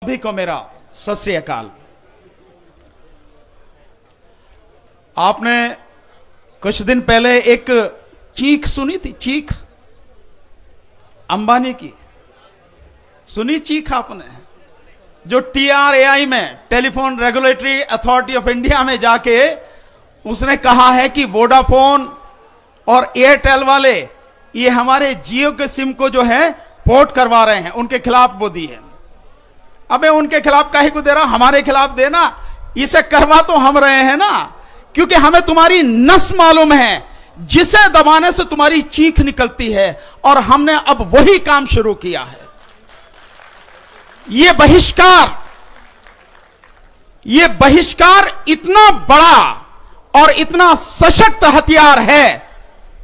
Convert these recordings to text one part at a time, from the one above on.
सभी को मेरा सत श्री अकाल। आपने कुछ दिन पहले एक चीख सुनी थी, चीख अंबानी की सुनी चीख आपने, जो TRAI में telephone regulatory authority of India में जाके उसने कहा है कि वोडाफोन और एयरटेल वाले ये हमारे जियो के सिम को जो है पोर्ट करवा रहे हैं, उनके खिलाफ वो दी है। अबे उनके खिलाफ काहे को दे रहा, हमारे खिलाफ देना, इसे करवा तो हम रहे हैं ना, क्योंकि हमें तुम्हारी नस मालूम है जिसे दबाने से तुम्हारी चीख निकलती है, और हमने अब वही काम शुरू किया है। ये बहिष्कार इतना बड़ा और इतना सशक्त हथियार है,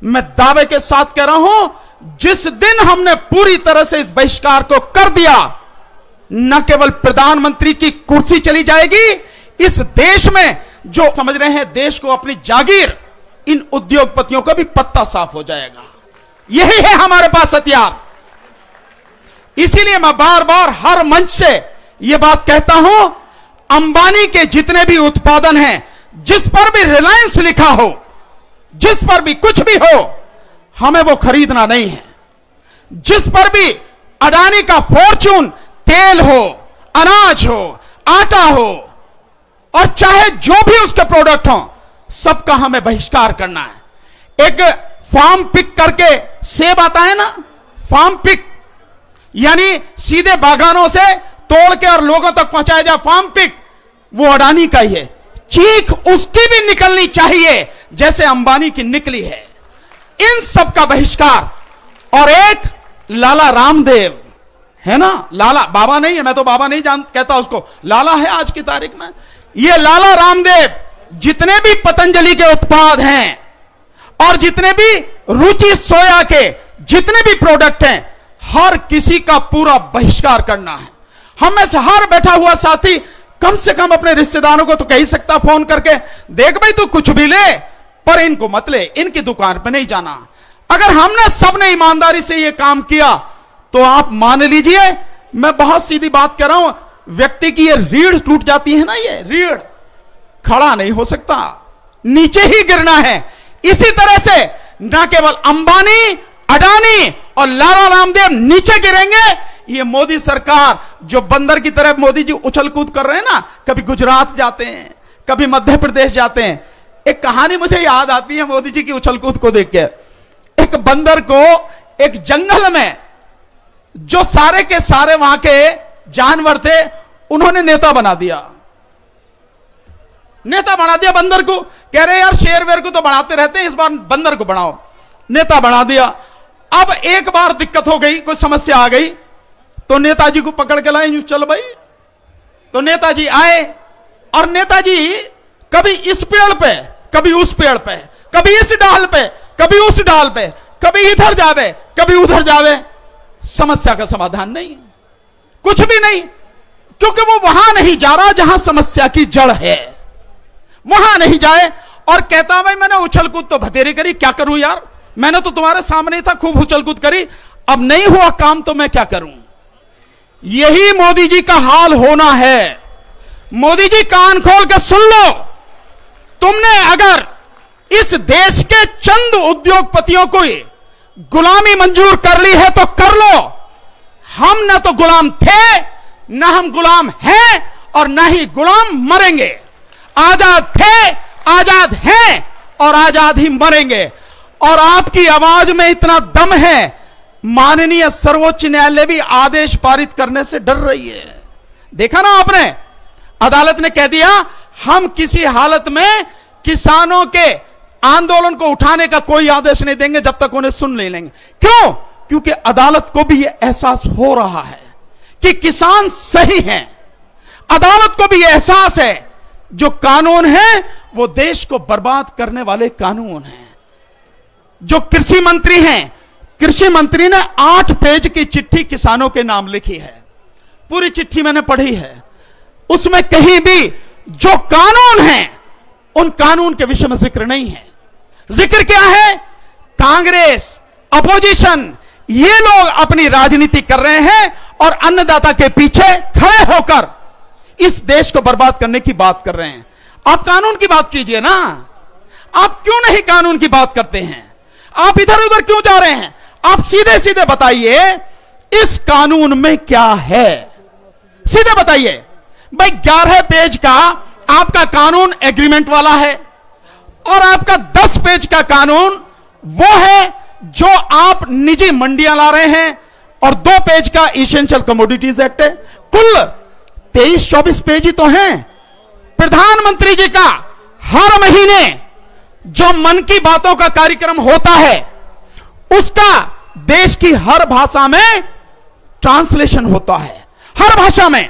मैं दावे के साथ कह रहा हूं, जिस दिन हमने पूरी तरह से इस बहिष्कार को कर दिया, न केवल प्रधानमंत्री की कुर्सी चली जाएगी, इस देश में जो समझ रहे हैं देश को अपनी जागीर, इन उद्योगपतियों का भी पत्ता साफ हो जाएगा। यही है हमारे पास हथियार। इसीलिए मैं बार बार हर मंच से यह बात कहता हूं, अंबानी के जितने भी उत्पादन हैं, जिस पर भी रिलायंस लिखा हो, जिस पर भी कुछ भी हो, हमें वो खरीदना नहीं है। जिस पर भी अडानी का फॉर्च्यून, तेल हो, अनाज हो, आटा हो, और चाहे जो भी उसके प्रोडक्ट हो, सबका हमें बहिष्कार करना है। एक फार्म पिक करके सेब आता है ना, फार्म पिक यानी सीधे बागानों से तोड़ के और लोगों तक पहुंचाया जाए, फार्म पिक, वो अडानी का ही है। चीख उसकी भी निकलनी चाहिए जैसे अंबानी की निकली है। इन सब का बहिष्कार। और एक लाला रामदेव है ना, लाला बाबा नहीं है, मैं तो बाबा नहीं कहता उसको, लाला है आज की तारीख में। ये लाला रामदेव जितने भी पतंजलि के उत्पाद हैं और जितने भी रुचि सोया के जितने भी प्रोडक्ट हैं, हर किसी का पूरा बहिष्कार करना है। हम में से हर बैठा हुआ साथी कम से कम अपने रिश्तेदारों को तो कह ही सकता फोन करके, देख भाई तू कुछ भी ले पर इनको मत ले, इनकी दुकान पे नहीं जाना। अगर हमने सबने ईमानदारी से यह काम किया तो आप मान लीजिए, मैं बहुत सीधी बात कर रहा हूं, व्यक्ति की ये रीढ़ टूट जाती है ना, ये रीढ़, खड़ा नहीं हो सकता, नीचे ही गिरना है। इसी तरह से ना केवल अंबानी, अडानी और लाला रामदेव नीचे गिरेंगे, ये मोदी सरकार जो बंदर की तरह मोदी जी उछल कूद कर रहे हैं ना, कभी गुजरात जाते हैं, कभी मध्य प्रदेश जाते हैं। एक कहानी मुझे याद आती है मोदी जी की उछल कूद को देख के। एक बंदर को एक जंगल में जो सारे के सारे वहां के जानवर थे, उन्होंने नेता बना दिया। नेता बना दिया बंदर को, कह रहे यार शेर वेर को तो बनाते रहते हैं, इस बार बंदर को बनाओ। नेता बना दिया। अब एक बार दिक्कत हो गई, कोई समस्या आ गई, तो नेताजी को पकड़ के लाए, चल भाई। तो नेताजी आए, और नेताजी कभी इस पेड़ पे, कभी उस पेड़ पे, कभी इस डाल पे, कभी उस डाल पे, कभी इधर जावे, कभी उधर जावे। समस्या का समाधान नहीं, कुछ भी नहीं, क्योंकि वो वहां नहीं जा रहा जहां समस्या की जड़ है, वहां नहीं जाए। और कहता भाई मैंने उछल कूद तो बतेरी करी, क्या करूं यार, मैंने तो तुम्हारे सामने ही था, खूब उछल कूद करी, अब नहीं हुआ काम तो मैं क्या करूं। यही मोदी जी का हाल होना है। मोदी जी कान खोल के सुन लो, तुमने अगर इस देश के चंद उद्योगपतियों को गुलामी मंजूर कर ली है तो कर लो। हम न तो गुलाम थे, न हम गुलाम हैं, और न ही गुलाम मरेंगे। आजाद थे, आजाद हैं, और आजाद ही मरेंगे। और आपकी आवाज में इतना दम है, माननीय सर्वोच्च न्यायालय भी आदेश पारित करने से डर रही है। देखा ना आपने, अदालत ने कह दिया हम किसी हालत में किसानों के आंदोलन को उठाने का कोई आदेश नहीं देंगे जब तक उन्हें सुन नहीं लेंगे। क्यों? क्योंकि अदालत को भी यह एहसास हो रहा है कि किसान सही हैं। अदालत को भी यह एहसास है जो कानून है वो देश को बर्बाद करने वाले कानून हैं। जो कृषि मंत्री हैं, कृषि मंत्री ने 8 पेज की चिट्ठी किसानों के नाम लिखी है, पूरी चिट्ठी मैंने पढ़ी है। उसमें कहीं भी जो कानून है उन कानून के विषय में जिक्र नहीं है। जिक्र क्या है? कांग्रेस, अपोजिशन, ये लोग अपनी राजनीति कर रहे हैं और अन्नदाता के पीछे खड़े होकर इस देश को बर्बाद करने की बात कर रहे हैं। आप कानून की बात कीजिए ना, आप क्यों नहीं कानून की बात करते हैं? आप इधर उधर क्यों जा रहे हैं? आप सीधे सीधे बताइए इस कानून में क्या है, सीधे बताइए भाई। 11 पेज का आपका कानून एग्रीमेंट वाला है और आपका 10 पेज का कानून वो है जो आप निजी मंडियां ला रहे हैं और 2 पेज का एसेंशियल कमोडिटीज एक्ट है। कुल 23-24 पेज ही तो हैं। प्रधानमंत्री जी का हर महीने जो मन की बातों का कार्यक्रम होता है उसका देश की हर भाषा में ट्रांसलेशन होता है, हर भाषा में।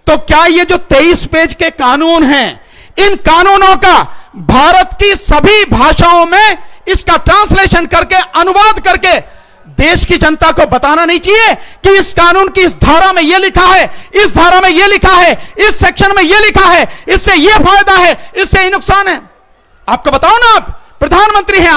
तो क्या ये जो 23 पेज के कानून हैं, इन कानूनों का भारत की सभी भाषाओं में इसका ट्रांसलेशन करके, अनुवाद करके देश की जनता को बताना नहीं चाहिए कि इस कानून की इस धारा में यह लिखा है, इस धारा में यह लिखा है, इस सेक्शन में यह लिखा है, इससे यह फायदा है, इससे यह नुकसान है? आपको बताओ ना, आप प्रधानमंत्री हैं,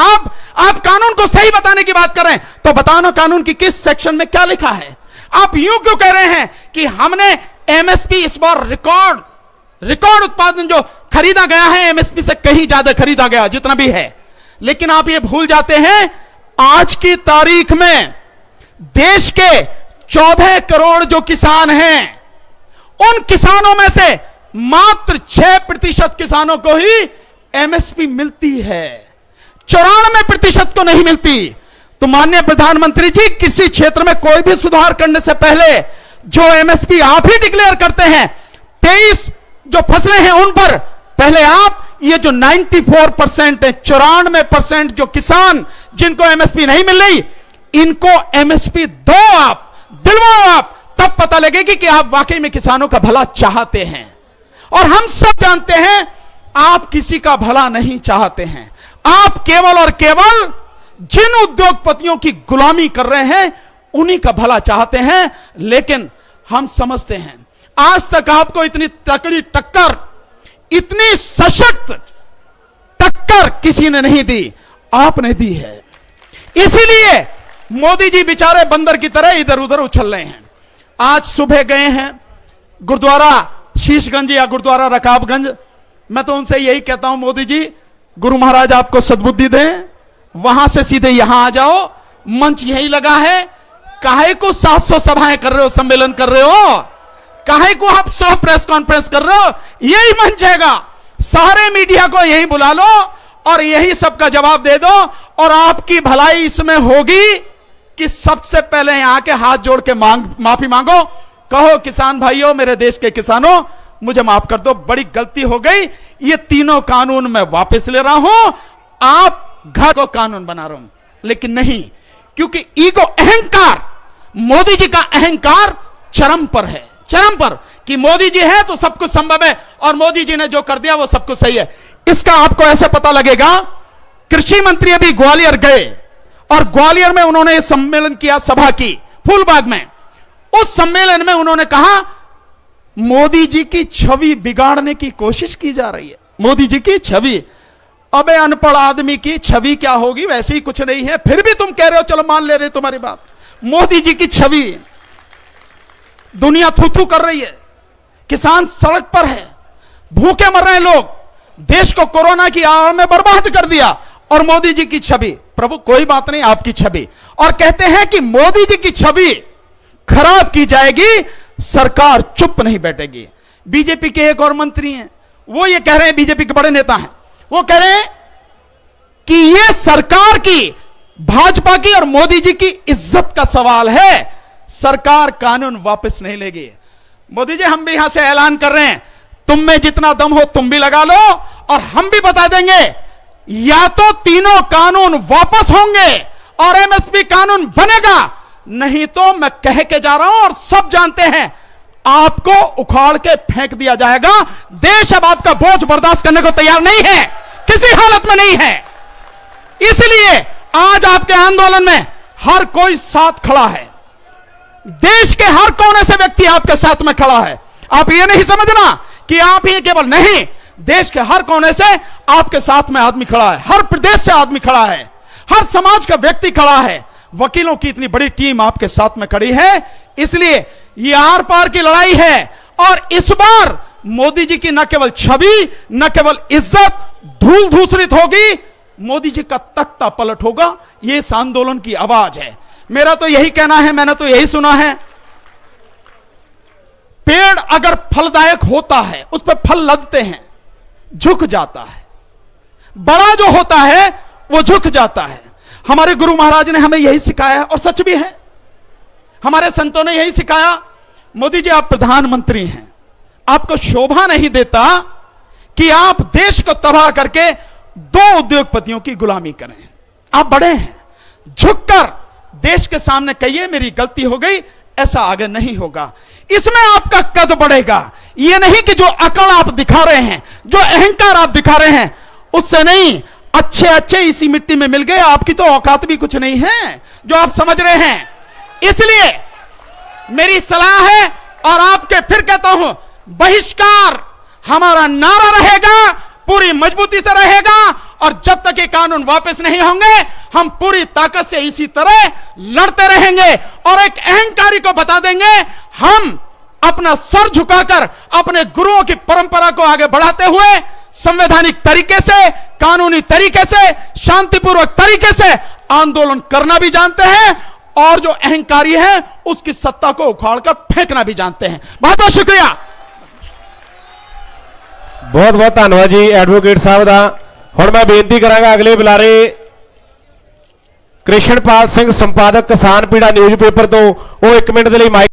आप कानून को सही बताने की बात कर रहे हैं, तो बताओ ना कानून की किस सेक्शन में क्या लिखा है। आप यूं क्यों कह रहे हैं कि हमने एमएसपी इस बार रिकॉर्ड उत्पादन जो खरीदा गया है, एमएसपी से कहीं ज्यादा खरीदा गया जितना भी है, लेकिन आप ये भूल जाते हैं आज की तारीख में देश के 14 करोड़ जो किसान हैं, उन किसानों में से मात्र 6% किसानों को ही एमएसपी मिलती है, 94% को नहीं मिलती। तो माननीय प्रधानमंत्री जी, किसी क्षेत्र में कोई भी सुधार करने से पहले जो एमएसपी आप ही डिक्लेयर करते हैं, 23 जो फसलें हैं उन पर पहले आप ये जो 94% है, 94% जो किसान जिनको एमएसपी नहीं मिल रही, इनको एमएसपी दो, आप दिलवाओ, आप तब पता लगेगी कि आप वाकई में किसानों का भला चाहते हैं। और हम सब जानते हैं आप किसी का भला नहीं चाहते हैं, आप केवल और केवल जिन उद्योगपतियों की गुलामी कर रहे हैं उन्हीं का भला चाहते हैं। लेकिन हम समझते हैं आज तक आपको इतनी तकड़ी टक्कर, इतनी सशक्त टक्कर किसी ने नहीं दी, आपने दी है। इसीलिए मोदी जी बेचारे बंदर की तरह इधर उधर उछल रहे हैं। आज सुबह गए हैं गुरुद्वारा शीशगंज या गुरुद्वारा रकाबगंज, मैं तो उनसे यही कहता हूं, मोदी जी गुरु महाराज आपको सद्बुद्धि दें, वहां से सीधे यहां आ जाओ, मंच यही लगा है, काहे को 700 सभाएं कर रहे हो, सम्मेलन कर रहे हो, काहे को आप 100 प्रेस कॉन्फ्रेंस कर रहे हो? यही मंच हैगा, सारे मीडिया को यही बुला लो और यही सबका जवाब दे दो, और आपकी भलाई इसमें होगी कि सबसे पहले यहां के हाथ जोड़ के माफी मांगो, कहो किसान भाइयों, मेरे देश के किसानों, मुझे माफ कर दो, बड़ी गलती हो गई, ये तीनों कानून मैं वापस ले रहा हूं, आप घर को कानून बना रहा हूं। लेकिन नहीं, क्योंकि ईगो, अहंकार, मोदी जी का अहंकार चरम पर है, चरम पर, कि मोदी जी है तो सब कुछ संभव है और मोदी जी ने जो कर दिया वो सब कुछ सही है। इसका आपको ऐसे पता लगेगा, कृषि मंत्री अभी ग्वालियर गए और ग्वालियर में उन्होंने सम्मेलन किया, सभा की फूलबाग में। उस सम्मेलन में उन्होंने कहा मोदी जी की छवि बिगाड़ने की कोशिश की जा रही है। मोदी जी की छवि, अबे अनपढ़ आदमी की छवि क्या होगी, वैसे ही कुछ नहीं है, फिर भी तुम कह रहे हो, चलो मान ले रहे तुम्हारी बात। मोदी जी की छवि, दुनिया थू थू कर रही है, किसान सड़क पर है, भूखे मर रहे हैं लोग, देश को कोरोना की आड़ में बर्बाद कर दिया, और मोदी जी की छवि, प्रभु कोई बात नहीं, आपकी छवि, और कहते हैं कि मोदी जी की छवि खराब की जाएगी, सरकार चुप नहीं बैठेगी। बीजेपी के एक और मंत्री हैं, वो ये कह रहे हैं, बीजेपी के बड़े नेता हैं, वो कह रहे हैं कि ये सरकार की, भाजपा की और मोदी जी की इज्जत का सवाल है, सरकार कानून वापस नहीं लेगी। मोदी जी, हम भी यहां से ऐलान कर रहे हैं, तुम में जितना दम हो तुम भी लगा लो, और हम भी बता देंगे, या तो तीनों कानून वापस होंगे और एमएसपी कानून बनेगा, नहीं तो मैं कह के जा रहा हूं और सब जानते हैं, आपको उखाड़ के फेंक दिया जाएगा। देश अब आपका बोझ बर्दाश्त करने को तैयार नहीं है, किसी हालत में नहीं है। इसलिए आज आपके आंदोलन में हर कोई साथ खड़ा है, देश के हर कोने से व्यक्ति आपके साथ में खड़ा है। आप ये नहीं समझना कि आप ही केवल, नहीं, देश के हर कोने से आपके साथ में आदमी खड़ा है, हर प्रदेश से आदमी खड़ा है, हर समाज का व्यक्ति खड़ा है, वकीलों की इतनी बड़ी टीम आपके साथ में खड़ी है। इसलिए ये आर पार की लड़ाई है और इस बार मोदी जी की न केवल छवि, न केवल इज्जत धूल धूसरित होगी, मोदी जी का तख्ता पलट होगा। ये इस आंदोलन की आवाज है। मेरा तो यही कहना है, मैंने तो यही सुना है, पेड़ अगर फलदायक होता है, उस पर फल लगते हैं, झुक जाता है। बड़ा जो होता है वो झुक जाता है। हमारे गुरु महाराज ने हमें यही सिखाया और सच भी है। हमारे संतों ने यही सिखाया। मोदी जी, आप प्रधानमंत्री हैं, आपको शोभा नहीं देता कि आप देश को तबाह करके दो उद्योगपतियों की गुलामी करें। आप बड़े हैं, झुककर देश के सामने कहिए मेरी गलती हो गई, ऐसा आगे नहीं होगा। इसमें आपका कद बढ़ेगा। यह नहीं कि जो अकड़ आप दिखा रहे हैं, जो अहंकार आप दिखा रहे हैं, उससे नहीं। अच्छे अच्छे इसी मिट्टी में मिल गए, आपकी तो औकात भी कुछ नहीं है जो आप समझ रहे हैं। इसलिए मेरी सलाह है और आपके फिर कहता हूं, बहिष्कार हमारा नारा रहेगा, पूरी मजबूती से रहेगा और जब तक ये कानून वापस नहीं होंगे हम पूरी ताकत से इसी तरह लड़ते रहेंगे और एक अहंकारी को बता देंगे हम अपना सर झुकाकर अपने गुरुओं की परंपरा को आगे बढ़ाते हुए संवैधानिक तरीके से, कानूनी तरीके से, शांतिपूर्वक तरीके से आंदोलन करना भी जानते हैं और जो अहंकारी है उसकी सत्ता को उखाड़कर फेंकना भी जानते हैं। बहुत बहुत शुक्रिया। बहुत बहुत धन्यवाद जी एडवोकेट साहब का। हुण मैं बेनती करांगा अगले बुलारे कृष्णपाल सिंह संपादक किसान पीड़ा न्यूज़पेपर तो वो 1 मिनट के लिए माइक